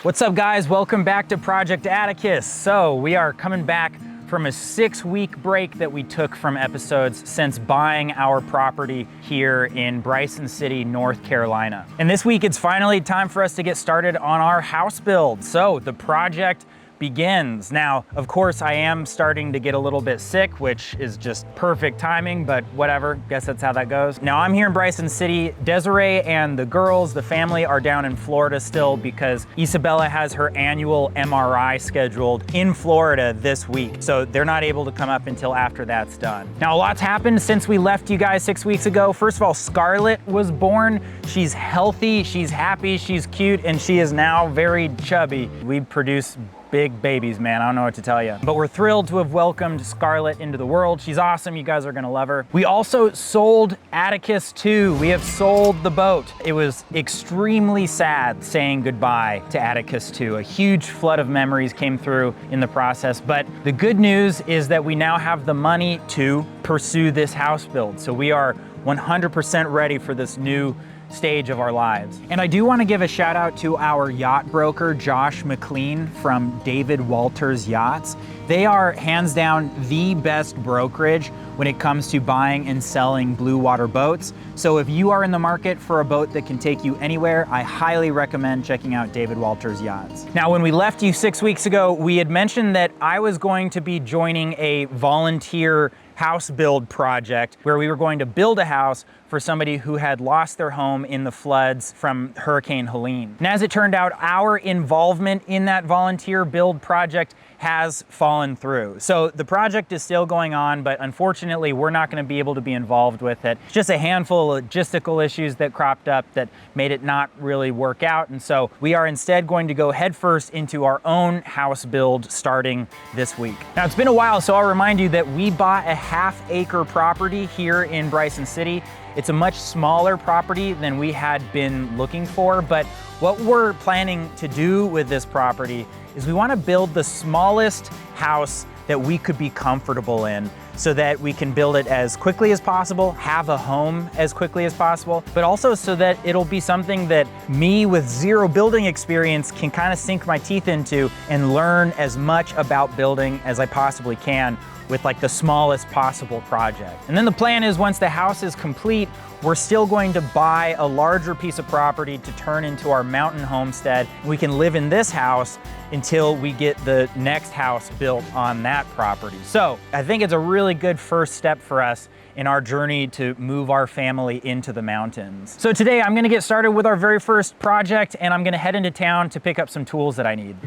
What's up, guys? Welcome back to Project Atticus. So we are coming back from a 6-week break that we took from episodes since buying our property here in Bryson City, North Carolina. And this week it's finally time for us to get started on our house build. So the project begins. Now, of course, I am starting to get a little bit sick, which is just perfect timing, but whatever, guess that's how that goes. Now, I'm here in Bryson City. Desiree and the girls, the family, are down in Florida still because Isabella has her annual MRI scheduled in Florida this week. So they're not able to come up until after that's done. Now, a lot's happened since we left you guys 6 weeks ago. First of all, Scarlett was born. She's healthy, she's happy, she's cute, and she is now very chubby. We produce big babies, man. I don't know what to tell you. But we're thrilled to have welcomed Scarlett into the world. She's awesome. You guys are gonna love her. We also sold Atticus 2. We have sold the boat. It was extremely sad saying goodbye to Atticus 2. A huge flood of memories came through in the process. But the good news is that we now have the money to pursue this house build. So we are 100% ready for this new stage of our lives. And I do want to give a shout out to our yacht broker, Josh McLean from David Walters Yachts. They are hands down the best brokerage when it comes to buying and selling blue water boats. So if you are in the market for a boat that can take you anywhere, I highly recommend checking out David Walters Yachts. Now, when we left you 6 weeks ago, we had mentioned that I was going to be joining a volunteer house build project where we were going to build a house for somebody who had lost their home in the floods from Hurricane Helene. And as it turned out, our involvement in that volunteer build project has fallen through. So the project is still going on, but unfortunately, we're not going to be able to be involved with it. It's just a handful of logistical issues that cropped up that made it not really work out. And so we are instead going to go headfirst into our own house build starting this week. Now, it's been a while, so I'll remind you that we bought a half-acre property here in Bryson City. It's a much smaller property than we had been looking for, but what we're planning to do with this property is we want to build the smallest house that we could be comfortable in so that we can build it as quickly as possible, have a home as quickly as possible, but also so that it'll be something that me with zero building experience can kind of sink my teeth into and learn as much about building as I possibly can with like the smallest possible project. And then the plan is once the house is complete, we're still going to buy a larger piece of property to turn into our mountain homestead. We can live in this house until we get the next house built on that property. So I think it's a really good first step for us in our journey to move our family into the mountains. So today I'm gonna get started with our very first project, and I'm gonna head into town to pick up some tools that I need.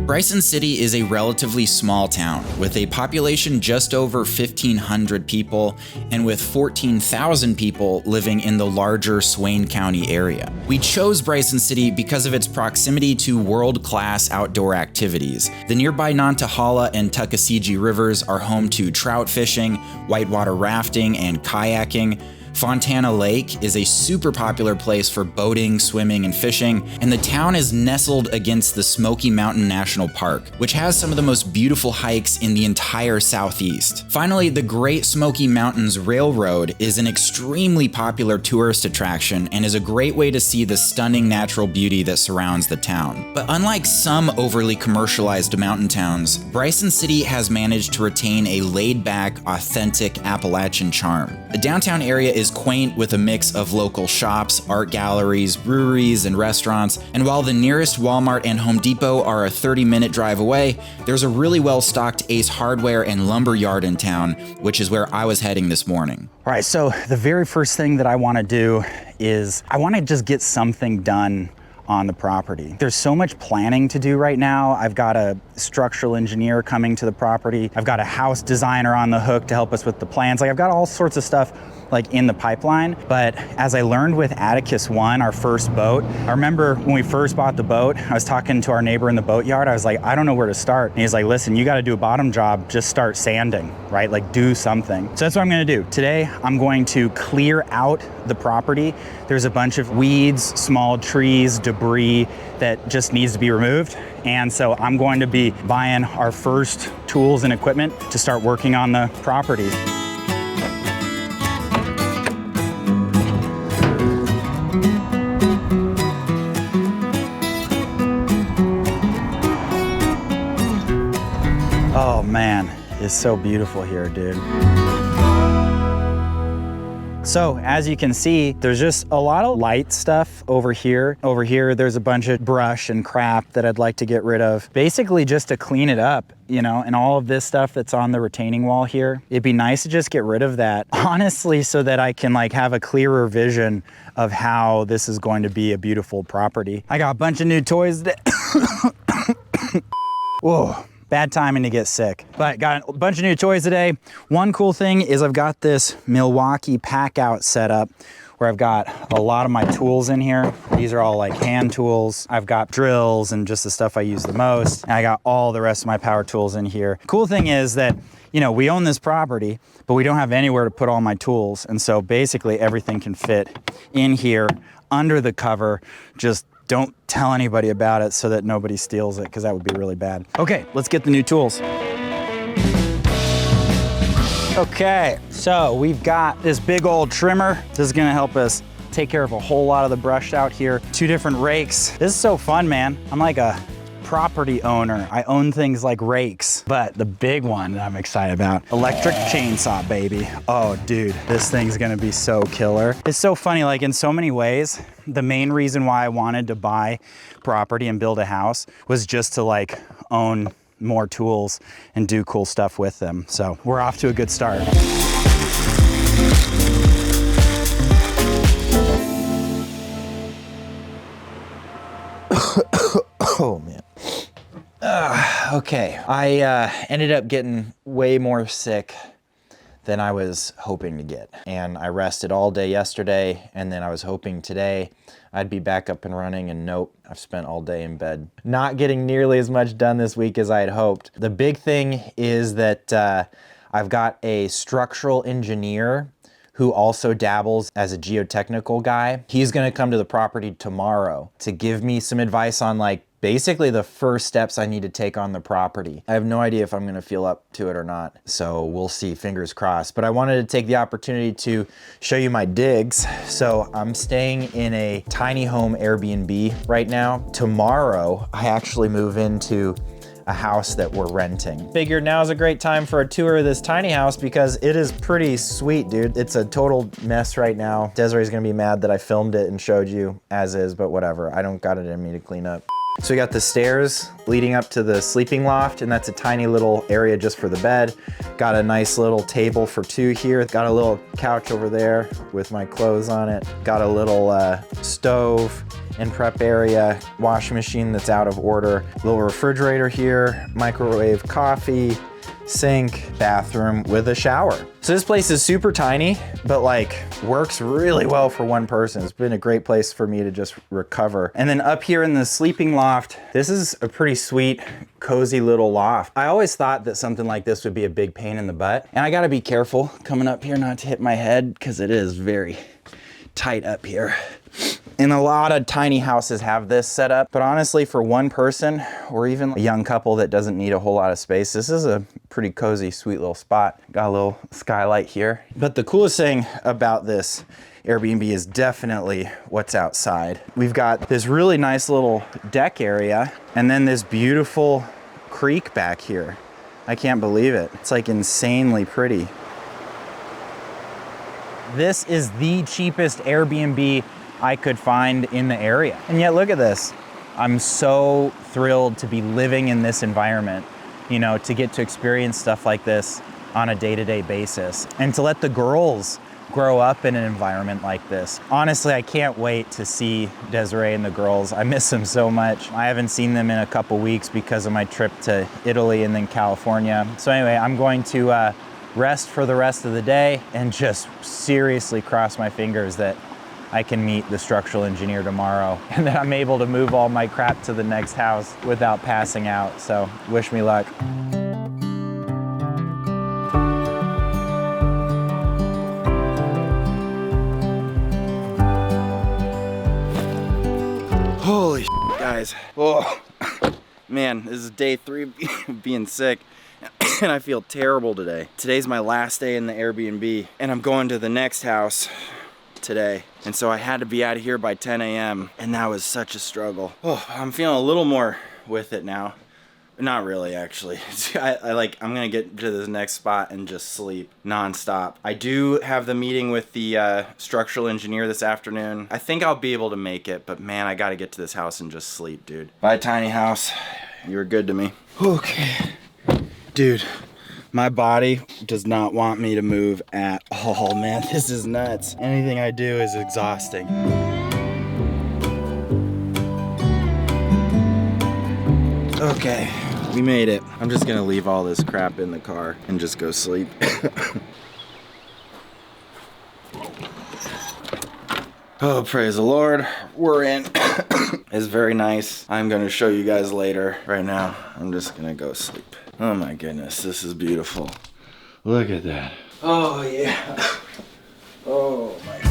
Bryson City is a relatively small town with a population just over 1,500 people and with 14,000 people living in the larger Swain County area. We chose Bryson City because of its proximity to world-class outdoor activities. The nearby Nantahala and Tuckasegee rivers are home to trout fishing, whitewater rafting, and kayaking. Fontana Lake is a super popular place for boating, swimming, and fishing, and the town is nestled against the Smoky Mountain National Park, which has some of the most beautiful hikes in the entire Southeast. Finally, the Great Smoky Mountains Railroad is an extremely popular tourist attraction and is a great way to see the stunning natural beauty that surrounds the town. But unlike some overly commercialized mountain towns, Bryson City has managed to retain a laid-back, authentic Appalachian charm. The downtown area is quaint with a mix of local shops, art galleries, breweries, and restaurants, and while the nearest Walmart and Home Depot are a 30-minute drive away, there's a really well-stocked Ace Hardware and Lumber Yard in town, which is where I was heading this morning. All right, so the very first thing that I want to do is I want to just get something done on the property. There's so much planning to do right now. I've got a structural engineer coming to the property. I've got a house designer on the hook to help us with the plans. Like, I've got all sorts of stuff like in the pipeline. But as I learned with Atticus 1, our first boat, I remember when we first bought the boat, I was talking to our neighbor in the boatyard. I was like, I don't know where to start. And he's like, listen, you got to do a bottom job. Just start sanding, right? Like, do something. So that's what I'm going to do. Today, I'm going to clear out the property. There's a bunch of weeds, small trees, debris that just needs to be removed. And so I'm going to be buying our first tools and equipment to start working on the property. is so beautiful here, dude. So as you can see, there's just a lot of light stuff over here. Over here, there's a bunch of brush and crap that I'd like to get rid of. Basically just to clean it up, you know, and all of this stuff that's on the retaining wall here. It'd be nice to just get rid of that, honestly, so that I can like have a clearer vision of how this is going to be a beautiful property. I got a bunch of new toys that whoa. Bad timing to get sick, but got a bunch of new toys today. One cool thing is I've got this Milwaukee pack out setup where I've got a lot of my tools in here. These are all like hand tools. I've got drills and just the stuff I use the most. And I got all the rest of my power tools in here. Cool thing is that, you know, we own this property, but we don't have anywhere to put all my tools. And so basically everything can fit in here under the cover. Just don't tell anybody about it so that nobody steals it, because that would be really bad. Okay, let's get the new tools. Okay, so we've got this big old trimmer. This is gonna help us take care of a whole lot of the brush out here. 2 different rakes. This is so fun, man. I'm like a property owner. I own things like rakes, but the big one that I'm excited about, electric chainsaw, baby. Oh, dude, this thing's gonna be so killer. It's so funny, like in so many ways, the main reason why I wanted to buy property and build a house was just to like own more tools and do cool stuff with them. So we're off to a good start. Oh man. Okay, I ended up getting way more sick than I was hoping to get. And I rested all day yesterday, and then I was hoping today I'd be back up and running, and nope, I've spent all day in bed. Not getting nearly as much done this week as I had hoped. The big thing is that I've got a structural engineer who also dabbles as a geotechnical guy. He's gonna come to the property tomorrow to give me some advice on like basically the first steps I need to take on the property. I have no idea if I'm gonna feel up to it or not, so we'll see, fingers crossed. But I wanted to take the opportunity to show you my digs. So I'm staying in a tiny home Airbnb right now. Tomorrow, I actually move into a house that we're renting. Figured now's a great time for a tour of this tiny house because it is pretty sweet, dude. It's a total mess right now. Desiree's gonna be mad that I filmed it and showed you as is, but whatever. I don't got it in me to clean up. So we got the stairs leading up to the sleeping loft, and that's a tiny little area just for the bed. Got a nice little table for 2 here. Got a little couch over there with my clothes on it. Got a little stove and prep area, washing machine that's out of order. Little refrigerator here, microwave coffee, sink, bathroom with a shower. So this place is super tiny, but like works really well for one person. It's been a great place for me to just recover. And then up here in the sleeping loft, this is a pretty sweet, cozy little loft. I always thought that something like this would be a big pain in the butt. And I gotta be careful coming up here not to hit my head because it is very tight up here. And a lot of tiny houses have this set up, but honestly for one person or even a young couple that doesn't need a whole lot of space, this is a pretty cozy, sweet little spot. Got a little skylight here. But the coolest thing about this Airbnb is definitely what's outside. We've got this really nice little deck area and then this beautiful creek back here. I can't believe it. It's like insanely pretty. This is the cheapest Airbnb I could find in the area. And yet look at this. I'm so thrilled to be living in this environment, you know, to get to experience stuff like this on a day-to-day basis and to let the girls grow up in an environment like this. Honestly, I can't wait to see Desiree and the girls. I miss them so much. I haven't seen them in a couple weeks because of my trip to Italy and then California. So anyway, I'm going to rest for the rest of the day and just seriously cross my fingers that I can meet the structural engineer tomorrow and that I'm able to move all my crap to the next house without passing out. So wish me luck. Holy shit, guys. Oh, man, this is day 3 of being sick. And I feel terrible today. Today's my last day in the Airbnb and I'm going to the next house today. And so I had to be out of here by 10 a.m. and that was such a struggle. Oh, I'm feeling a little more with it now. Not really, actually. I'm gonna get to this next spot and just sleep nonstop. I do have the meeting with the structural engineer this afternoon. I think I'll be able to make it, but man, I gotta get to this house and just sleep, dude. Bye, tiny house. You were good to me. Okay. Dude, my body does not want me to move at all, man. This is nuts. Anything I do is exhausting. Okay, we made it. I'm just gonna leave all this crap in the car and just go sleep. Oh, praise the Lord. We're in. It's very nice. I'm gonna show you guys later. Right now, I'm just gonna go sleep. Oh my goodness, this is beautiful. Look at that. Oh yeah. Oh my God.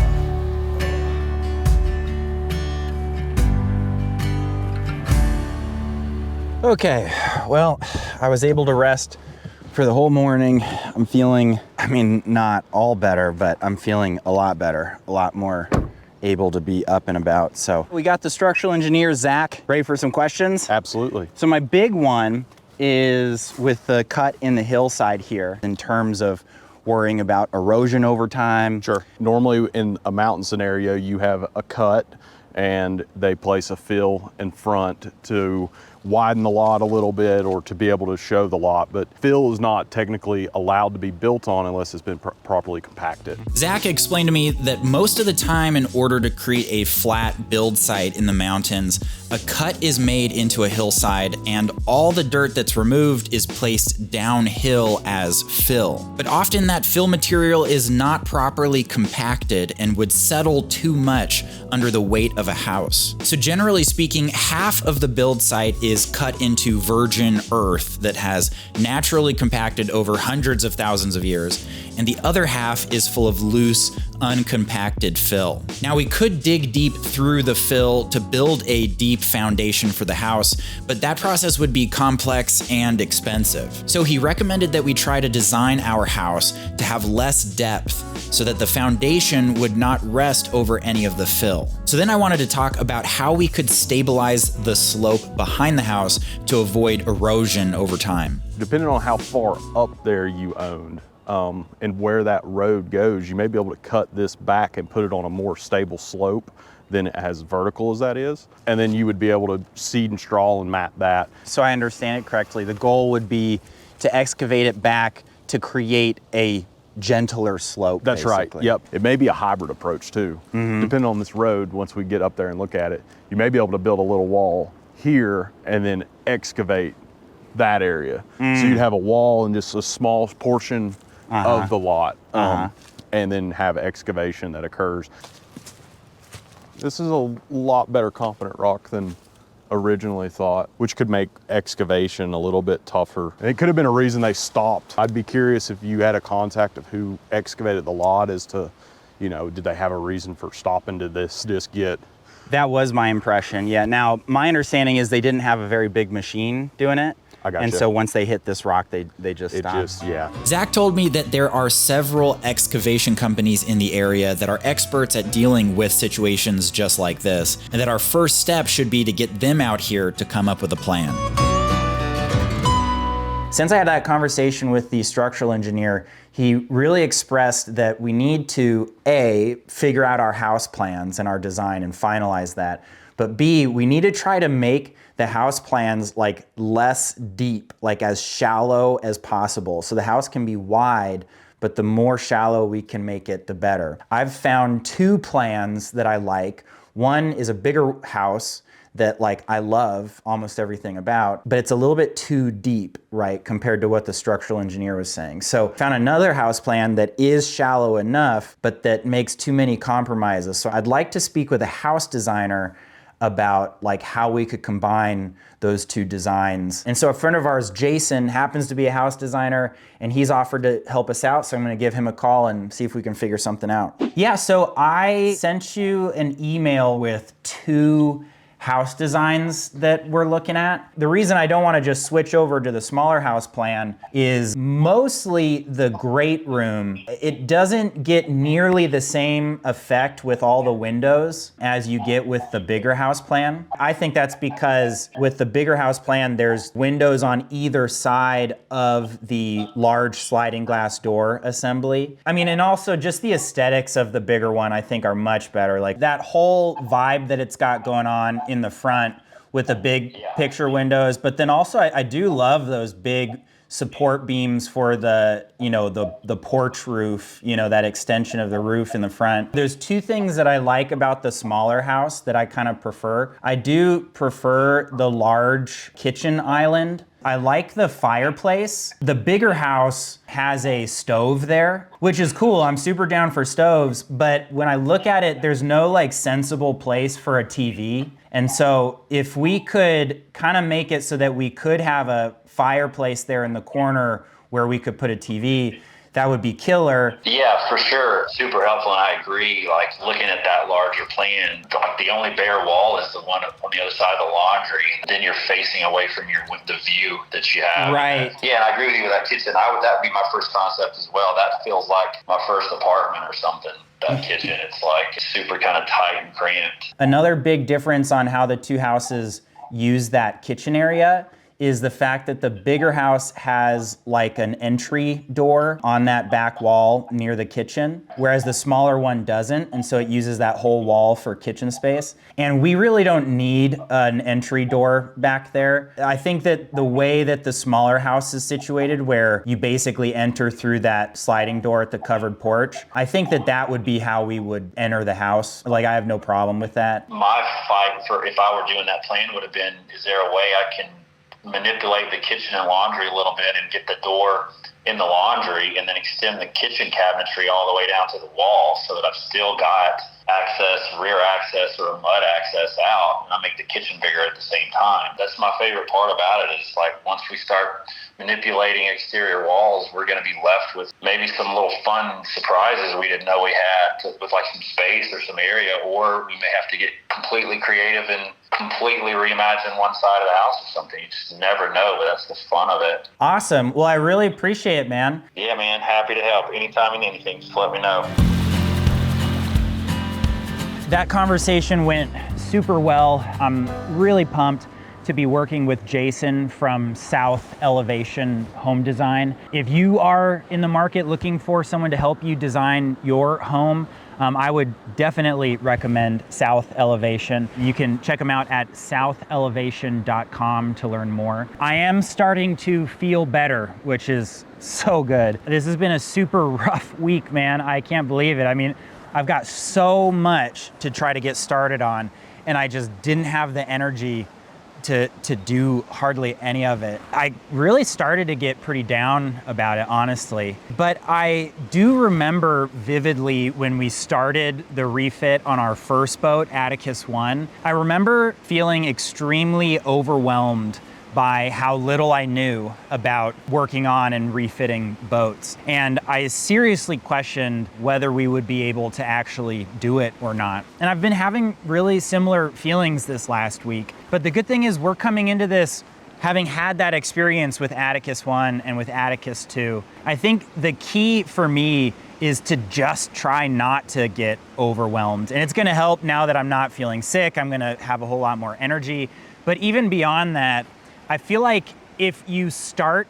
Okay, well, I was able to rest for the whole morning. I'm feeling, not all better, but I'm feeling a lot better, a lot more able to be up and about. So we got the structural engineer, Zach, ready for some questions? Absolutely. So my big one is with the cut in the hillside here in terms of worrying about erosion over time. Sure. Normally in a mountain scenario, you have a cut and they place a fill in front to widen the lot a little bit or to be able to show the lot, but fill is not technically allowed to be built on unless it's been properly compacted. Zach explained to me that most of the time, in order to create a flat build site in the mountains, a cut is made into a hillside and all the dirt that's removed is placed downhill as fill. But often that fill material is not properly compacted and would settle too much under the weight of a house. So generally speaking, half of the build site is cut into virgin earth that has naturally compacted over hundreds of thousands of years, and the other half is full of loose, uncompacted fill. Now we could dig deep through the fill to build a deep foundation for the house, but that process would be complex and expensive. So he recommended that we try to design our house to have less depth so that the foundation would not rest over any of the fill. So then I wanted to talk about how we could stabilize the slope behind the house to avoid erosion over time. Depending on how far up there you owned, and where that road goes, you may be able to cut this back and put it on a more stable slope than as vertical as that is. And then you would be able to seed and straw and mat that. So I understand it correctly. The goal would be to excavate it back to create a gentler slope. That's basically. right, yep. It may be a hybrid approach too. Depending on this road, once we get up there and look at it, you may be able to build a little wall here and then excavate that area. So you'd have a wall and just a small portion of the lot, and then have excavation that occurs. This is a lot better competent rock than originally thought, which could make excavation a little bit tougher. And it could have been a reason they stopped. I'd be curious if you had a contact of who excavated the lot as to, did they have a reason for stopping? Did this just get... That was my impression, yeah. Now, my understanding is they didn't have a very big machine doing it. I gotcha. And so once they hit this rock, they just stopped. Zach told me that there are several excavation companies in the area that are experts at dealing with situations just like this, and that our first step should be to get them out here to come up with a plan. Since I had that conversation with the structural engineer, he really expressed that we need to, A, figure out our house plans and our design and finalize that, but B, we need to try to make the house plans like less deep, like as shallow as possible. So the house can be wide, but the more shallow we can make it, the better. I've found two plans that I like. One is a bigger house that I love almost everything about, but it's a little bit too deep, right, compared to what the structural engineer was saying. So found another house plan that is shallow enough, but that makes too many compromises. So I'd like to speak with a house designer about how we could combine those two designs. And so a friend of ours, Jason, happens to be a house designer, and he's offered to help us out, so I'm gonna give him a call and see if we can figure something out. Yeah, so I sent you an email with two house designs that we're looking at. The reason I don't want to just switch over to the smaller house plan is mostly the great room. It doesn't get nearly the same effect with all the windows as you get with the bigger house plan. I think that's because with the bigger house plan, there's windows on either side of the large sliding glass door assembly. I mean, and also just the aesthetics of the bigger one I think are much better. Like that whole vibe that it's got going on in the front with the big picture windows, but then also I do love those big support beams for the, you know, the porch roof, you know, that extension of the roof in the front. There's two things that I like about the smaller house that I kind of prefer. I do prefer the large kitchen island. I like the fireplace. The bigger house has a stove there, which is cool. I'm super down for stoves, but when I look at it, there's no like sensible place for a TV. And so if we could kind of make it so that we could have a fireplace there in the corner where we could put a TV, that would be killer. Yeah, for sure. Super helpful, and I agree. Like looking at that larger plan, like the only bare wall is the one on the other side of the laundry. Then you're facing away from the view that you have. Right. Yeah, and I agree with you with that kitchen. That would be my first concept as well. That feels like my first apartment or something. That kitchen, it's like super kind of tight and cramped. Another big difference on how the two houses use that kitchen area is the fact that the bigger house has like an entry door on that back wall near the kitchen, whereas the smaller one doesn't, and so it uses that whole wall for kitchen space. And we really don't need an entry door back there. I think that the way that the smaller house is situated, where you basically enter through that sliding door at the covered porch, I think that that would be how we would enter the house. Like, I have no problem with that. My fight for if I were doing that plan would have been, is there a way I can manipulate the kitchen and laundry a little bit and get the door in the laundry and then extend the kitchen cabinetry all the way down to the wall so that I've still got rear access or mud access out, and I make the kitchen bigger at the same time. That's my favorite part about it, is like once we start manipulating exterior walls, we're going to be left with maybe some little fun surprises we didn't know we had with like some space or some area, or we may have to get completely creative and completely reimagine one side of the house or something. You just never know, but that's the fun of it. Awesome. Well, I really appreciate it, man. Yeah, man. Happy to help. Anytime and anything, just let me know. That conversation went super well. I'm really pumped to be working with Jason from South Elevation Home Design. If you are in the market looking for someone to help you design your home, I would definitely recommend South Elevation. You can check them out at southelevation.com to learn more. I am starting to feel better, which is so good. This has been a super rough week, man. I can't believe it. I mean, I've got so much to try to get started on, and I just didn't have the energy to do hardly any of it. I really started to get pretty down about it, honestly. But I do remember vividly when we started the refit on our first boat, Atticus 1. I remember feeling extremely overwhelmed by how little I knew about working on and refitting boats. And I seriously questioned whether we would be able to actually do it or not. And I've been having really similar feelings this last week. But the good thing is we're coming into this having had that experience with Atticus 1 and with Atticus 2. I think the key for me is to just try not to get overwhelmed. And it's gonna help now that I'm not feeling sick. I'm gonna have a whole lot more energy. But even beyond that, I feel like if you start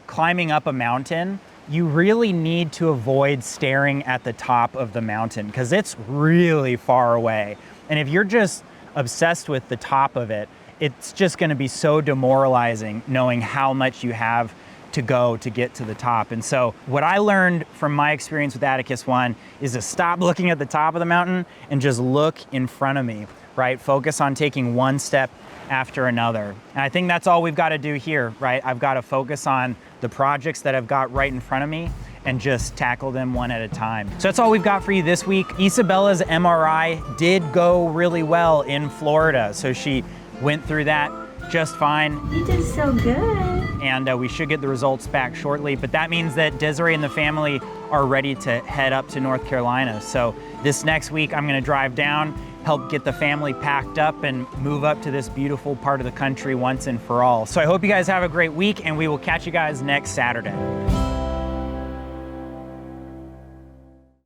climbing up a mountain, you really need to avoid staring at the top of the mountain because it's really far away. And if you're just obsessed with the top of it, it's just gonna be so demoralizing knowing how much you have to go to get to the top. And so what I learned from my experience with Atticus 1 is to stop looking at the top of the mountain and just look in front of me, right? Focus on taking one step after another. And I think that's all we've got to do here, right? I've got to focus on the projects that I've got right in front of me and just tackle them one at a time. So that's all we've got for you this week. Isabella's MRI did go really well in Florida. So she went through that just fine. You did so good. And we should get the results back shortly. But that means that Desiree and the family are ready to head up to North Carolina. So this next week, I'm gonna drive down, help get the family packed up and move up to this beautiful part of the country once and for all. So I hope you guys have a great week, and we will catch you guys next Saturday.